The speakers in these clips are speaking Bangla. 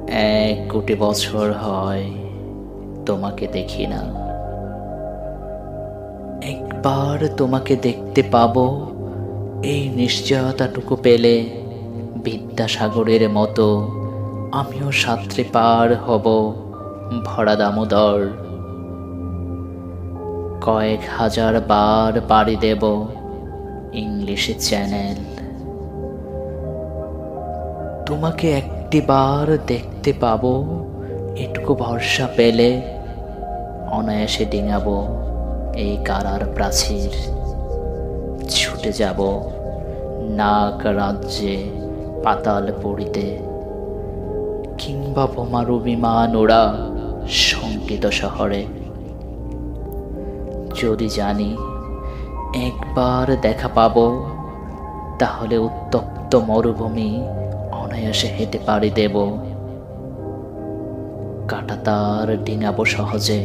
1 কোটি বছর হয় তোমাকে দেখি না। একবার তোমাকে দেখতে পাবো, এই নিশ্চয়তাটুকু পেলে বিদ্যাসাগরের মতো আমিও সাঁতরে পার হব ভরা দামোদর। কয়েক হাজার বার পাড়ি দেব ইংলিশে চ্যানেল। তোমাকে একটি বার দেখতে পাবো, এটুকু ভরসা পেলে অনায়াসে ডিঙাবো এই কারার প্রাচীর। ছুটে যাব নাগ রাজ্যে পাতাল পড়িতে, কিংবা বোমারু বিমান ওড়া শঙ্কিত শহরে। যদি জানি একবার দেখা পাবো, তাহলে উত্তপ্ত মরুভূমি অনায়াসে হেঁটে পাড়ি দেব। কাঁটাতার ডিঙাবো সহজে,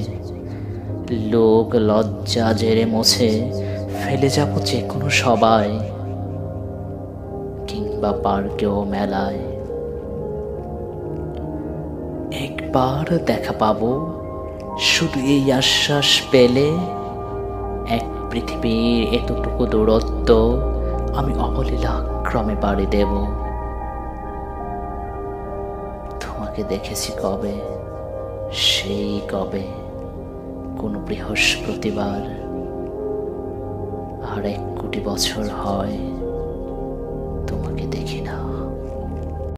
লোক লজ্জা জেরে মুছে ফেলে যাব যে কোনো সবাই, কিংবা পার্কেও মেলায়। একবার দেখা পাবো, শুধু এই আশ্বাস পেলে এক পৃথিবীর এতটুকু দূরত্ব আমি অবলীলা ক্রমে পাড়ি দেব। তোমাকে দেখেছি কবে, সেই কবে কোন বৃহস্পতিবার, আর 1 কোটি বছর হয় তোমাকে দেখি।